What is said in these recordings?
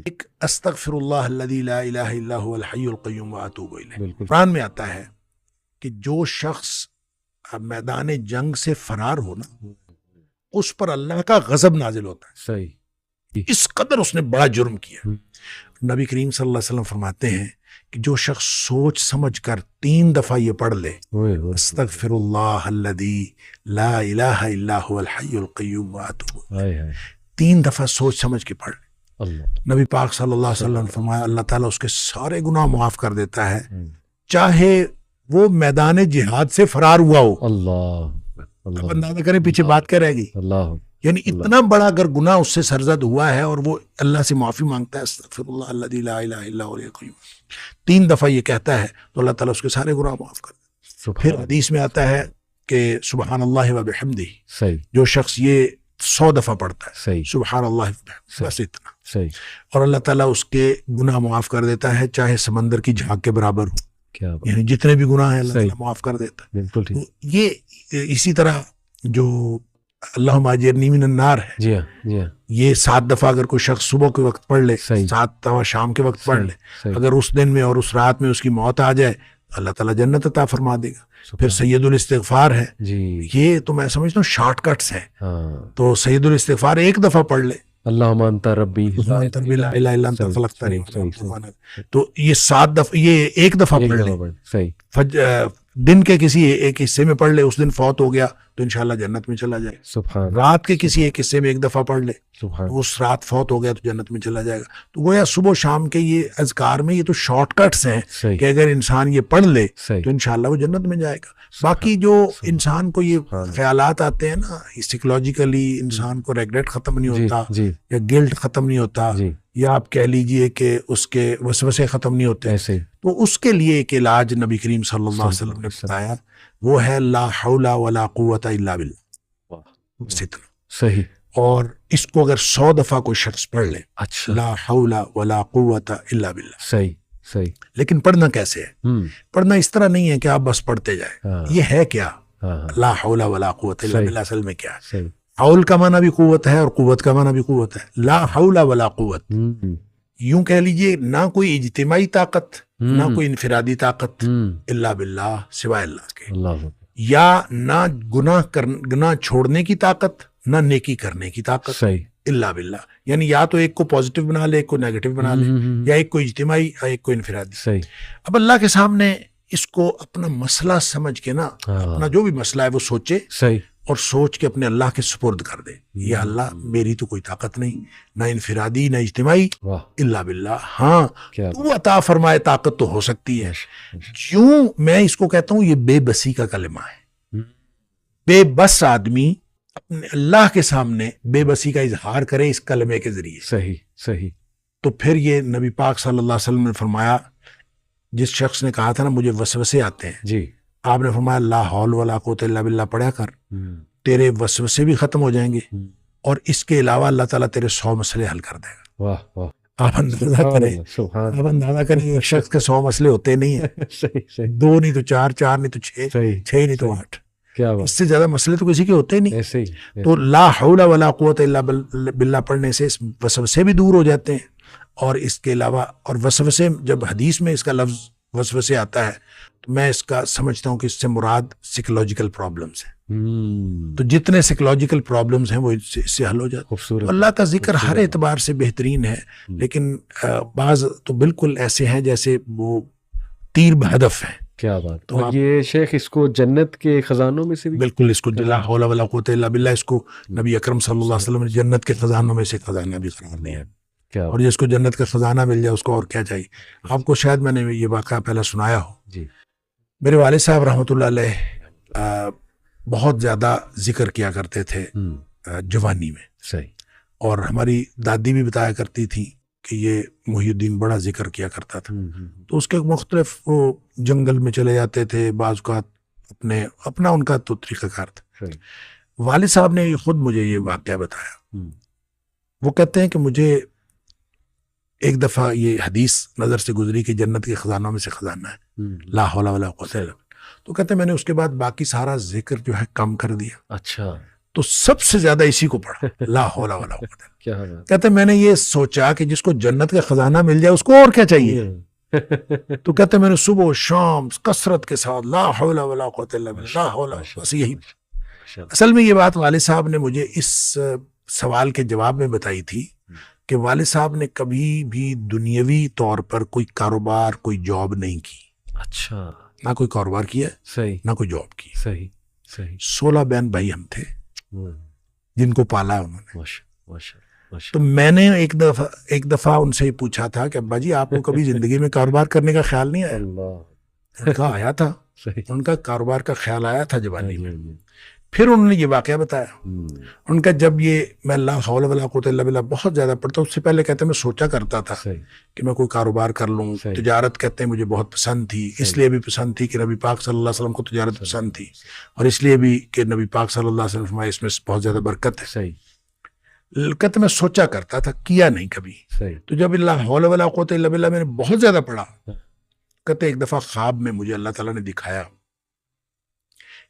ایک استغفر اللہ الذی لا الہ الا هو الحی القیوم واتوب الیہ، قرآن میں آتا ہے کہ جو شخص میدان جنگ سے فرار ہو نا، اس پر اللہ کا غضب نازل ہوتا ہے. صحیح، اس قدر اس نے بڑا جرم کیا. نبی کریم صلی اللہ علیہ وسلم فرماتے ہیں کہ جو شخص سوچ سمجھ کر 3 دفعہ یہ پڑھ لے، استغفر اللہ الذی لا الہ الا هو الحی القیوم واتوب الیہ، 3 دفعہ سوچ سمجھ کے پڑھ لے، نبی پاک صلی اللہ علیہ وسلم نے فرمایا اللہ تعالیٰ اس کے سارے گناہ معاف کر دیتا ہے، چاہے وہ میدان جہاد سے فرار ہوا ہو. اللہ اب اندازہ کریں پیچھے بات کیا رہ گئی. اللہ، یعنی اتنا بڑا اگر گناہ اس سے سرزد ہوا ہے اور وہ اللہ سے معافی مانگتا ہے، استغفر اللہ الذی لا الہ الا هو الحی القیوم، 3 دفعہ یہ کہتا ہے تو اللہ تعالیٰ اس کے سارے گناہ معاف کر دیتا ہے. پھر حدیث میں آتا ہے کہ سبحان اللہ و بحمدہ، صحیح، جو شخص یہ 100 دفعہ پڑھتا ہے صحیح، سبحان اللہ و بحمدہ، بس اتنا، صحیح، اور اللہ تعالیٰ اس کے گناہ معاف کر دیتا ہے چاہے سمندر کی جھاگ کے برابر ہو. کیا بات، یعنی جتنے بھی گناہ ہیں اللہ صحیح، تعالیٰ معاف کر دیتا ہے. بالکل ٹھیک. تو یہ اسی طرح جو اللہم اجرنی من النار ہے، جی ہاں، جی ہاں، یہ 7 دفعہ اگر کوئی شخص صبح کے وقت پڑھ لے، صحیح، 7 دفعہ شام کے وقت پڑھ لے، صحیح، اگر اس دن میں اور اس رات میں اس کی موت آ جائے اللہ تعالیٰ جنت عطا فرما دے گا. پھر سید الاستغفار ہے، جی، یہ تو میں سمجھتا ہوں شارٹ کٹس ہیں. ہاں، تو سید الاستغفار 1 دفعہ پڑھ لے، اللہم انت ربی، لا الہ الا انت خلقتنی، صحیح، تو یہ 7 دفعہ، یہ 1 دفعہ پڑھ لے. صحیح، دن کے کسی ایک حصے میں پڑھ لے، اس دن فوت ہو گیا تو انشاءاللہ جنت میں چلا جائے گا. سبحان، رات کے کسی ایک حصے میں 1 دفعہ پڑھ لے، سبحان، اس رات فوت ہو گیا تو جنت میں چلا جائے گا. تو گویا صبح و شام کے یہ اذکار میں یہ تو شارٹ کٹس ہیں صحیح، کہ اگر انسان یہ پڑھ لے صحیح، تو انشاءاللہ وہ جنت میں جائے گا. باقی جو انسان کو یہ خیالات آتے ہیں نا، سائیکولوجیکلی انسان کو ریگریٹ ختم نہیں ہوتا، جی، یا گلٹ ختم نہیں ہوتا، جی، یا آپ کہہ لیجئے کہ اس کے وسوسے ختم نہیں ہوتے، ایسے ہی، تو اس کے لیے ایک علاج نبی کریم صلی اللہ علیہ وسلم نے بتایا، وہ ہے لا حول ولا قوت الا باللہ، بس اتنا. صحیح، اور اس کو اگر 100 دفعہ کوئی شخص پڑھ لے، اچھا، لا حول ولا قوت الا باللہ. صحیح، صحیح، لیکن پڑھنا کیسے ہے؟ پڑھنا اس طرح نہیں ہے کہ آپ بس پڑھتے جائیں. ہاں، یہ ہے کیا ہاں، لا حول ولا قوت الا صحیح، باللہ؟ اصل میں کیا ہے؟ صحیح، حول کا معنی بھی قوت ہے اور قوت کا معنی بھی قوت ہے. لا حول ولا قوت، یوں کہہ لیجئے نہ کوئی اجتماعی طاقت نہ کوئی انفرادی طاقت، الا باللہ، سوائے اللہ کے، اللہ، یا نہ گناہ چھوڑنے کی طاقت نہ نیکی کرنے کی طاقت، صحیح، الا باللہ. یعنی یا تو ایک کو پازیٹیو بنا لے، ایک کو نیگیٹو بنا لے، یا ایک کو اجتماعی یا ایک کو انفرادی. صحیح، اب اللہ کے سامنے اس کو اپنا مسئلہ سمجھ کے نا، اپنا جو بھی مسئلہ ہے وہ سوچے صحیح، اور سوچ کے اپنے اللہ کے سپرد کر دے. یا اللہ میری تو کوئی طاقت نہیں، نہ انفرادی نہ اجتماعی، واہ، الا باللہ. ہاں کیا تو عطا فرمائے طاقت تو ہو سکتی ہے. کیوں میں اس کو کہتا ہوں یہ بے بسی کا کلمہ ہے. بے بس آدمی اپنے اللہ کے سامنے بے بسی کا اظہار کرے اس کلمے کے ذریعے. صحیح، صحیح، تو پھر یہ نبی پاک صلی اللہ علیہ وسلم نے فرمایا، جس شخص نے کہا تھا نا مجھے وسوسے آتے ہیں، جی، آپ نے فرمایا لا حول ولا قوت الا باللہ پڑھا کر، تیرے وسوسے بھی ختم ہو جائیں گے اور اس کے علاوہ اللہ تعالیٰ تیرے 100 مسئلے حل کر دے گا. واہ، واہ، آپ اندازہ کریں، سبحان، آپ اندازہ کریں ایک شخص کے 100 مسئلے ہوتے نہیں ہیں، صحیح، صحیح، 2 نہیں تو 4، 4 نہیں تو 6، صحیح، 6 نہیں تو 8، کیا اس بات، سے زیادہ مسئلے تو کسی کے ہوتے ہی نہیں. ایسے ہی، تو لا حول ولا قوت الا باللہ پڑھنے سے اس وسوسے بھی دور ہو جاتے ہیں. اور اس کے علاوہ، اور وسوسے جب حدیث میں اس کا لفظ وسوسے آتا ہے تو میں اس کا سمجھتا ہوں کہ اس سے مراد سائیکولوجیکل پرابلمس ہیں. تو جتنے سائیکولوجیکل پرابلمس ہیں وہ اس سے حل ہو جاتے ہیں. خوبصورت، اللہ کا ذکر ہر اعتبار سے بہترین ہے، لیکن بعض تو بالکل ایسے ہیں جیسے وہ تیر بہدف ہیں. کیا بات. تو اور یہ شیخ اس کو جنت کے خزانوں میں سے بھی، بالکل اس کو لا حول ولا قوت الا باللہ، اس کو نبی اکرم صلی اللہ علیہ وسلم نے جنت کے خزانوں میں سے خزانہ بھی قرار دیا. کیا، اور جس کو جنت کا خزانہ مل جائے اس کو اور کیا چاہیے. آپ کو شاید میں نے یہ واقعہ پہلے سنایا ہو. جی، میرے والد صاحب رحمۃ اللہ علیہ بہت زیادہ ذکر کیا کرتے تھے جوانی میں. صحیح، اور ہماری دادی بھی بتایا کرتی تھی کہ یہ محی الدین بڑا ذکر کیا کرتا تھا. تو اس کے مختلف وہ جنگل میں چلے جاتے تھے، بعض کا اپنا ان کا تو طریقہ کار تھا. والد صاحب نے خود مجھے یہ واقعہ بتایا. وہ کہتے ہیں کہ مجھے ایک دفعہ یہ حدیث نظر سے گزری کہ جنت کے خزانوں میں سے خزانہ ہے لا حول ولا قوت الا باللہ. تو کہتے ہیں میں نے اس کے بعد باقی سارا ذکر جو ہے کم کر دیا. اچھا. تو سب سے زیادہ اسی کو پڑھا، لا حول ولا قوت الا کیا بات باللہ۔ کہتے میں نے یہ سوچا کہ جس کو جنت کا خزانہ مل جائے اس کو اور کیا چاہیے؟ تو کہتے میں نے صبح و شام کثرت کے ساتھ لا حول ولا قوت الا باللہ، لا حول، بس یہی۔ اصل میں یہ بات والد صاحب نے مجھے اس سوال کے جواب میں بتائی تھی کہ والد صاحب نے کبھی بھی دنیاوی طور پر کوئی کاروبار، کوئی جاب نہیں کی، اچھا، نہ کوئی کاروبار کیا صحیح نہ کوئی جاب کی۔ صحیح صحیح، 16 بہن بھائی ہم تھے جن کو پالا انہوں نے۔ ماشاء ماشاء ماشاء، تو میں نے ایک دفعہ ان سے پوچھا تھا کہ ابا جی آپ کو کبھی زندگی میں کاروبار کرنے کا خیال نہیں آیا؟ اللہ، ان کا آیا تھا، صحیح، ان کا کاروبار کا خیال آیا تھا جوانی میں۔ پھر انہوں نے یہ واقعہ بتایا ان کا، جب یہ میں لا حول ولا قوت الا باللہ بہت زیادہ پڑھتا، اس سے پہلے کہتے ہیں میں سوچا کرتا تھا صحیح کہ میں کوئی کاروبار کر لوں، صحیح، تجارت کہتے ہیں مجھے بہت پسند تھی، اس لیے بھی پسند تھی کہ نبی پاک صلی اللہ علیہ وسلم کو تجارت پسند تھی، اور اس لیے بھی کہ نبی پاک صلی اللہ علیہ وسلم فرمایا اس میں بہت زیادہ برکت ہے۔ صحیح کہتے میں سوچا کرتا تھا، کیا نہیں کبھی۔ صحیح، تو جب لا حول ولا قوت الا باللہ میں نے بہت زیادہ پڑھا، کہتے ایک دفعہ خواب میں مجھے اللہ تعالیٰ نے دکھایا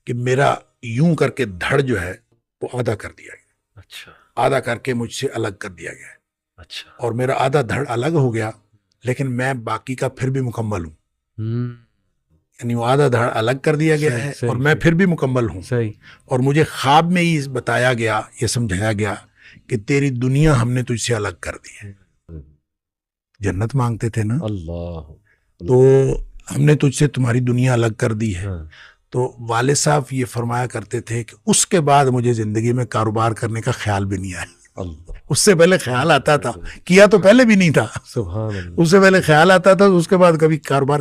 کہ میرا یوں کر کے دھڑ جو ہے وہ آدھا کر دیا گیا، اچھا آدھا کر کے مجھ سے الگ کر دیا گیا، اچھا، اور میرا آدھا دھڑ الگ ہو گیا، لیکن میں باقی کا پھر بھی مکمل ہوں۔ یعنی وہ آدھا دھڑ الگ کر دیا گیا ہے اور میں پھر بھی مکمل ہوں۔ صحیح، اور مجھے خواب میں ہی بتایا گیا، یہ سمجھایا گیا کہ تیری دنیا ہم نے تجھ سے الگ کر دی ہے۔ جنت مانگتے تھے نا، اللہ، تو ہم نے تجھ سے تمہاری دنیا الگ کر دی ہے۔ ہاں، تو والد صاحب یہ فرمایا کرتے تھے کہ اس کے بعد مجھے زندگی میں کاروبار کرنے کا خیال بھی نہیں آیا۔ اللہ، اس سے پہلے خیال آتا تھا، کیا تو پہلے بھی نہیں تھا، سبحان اللہ، اس سے پہلے خیال آتا تھا، اس کے بعد کبھی کاروبار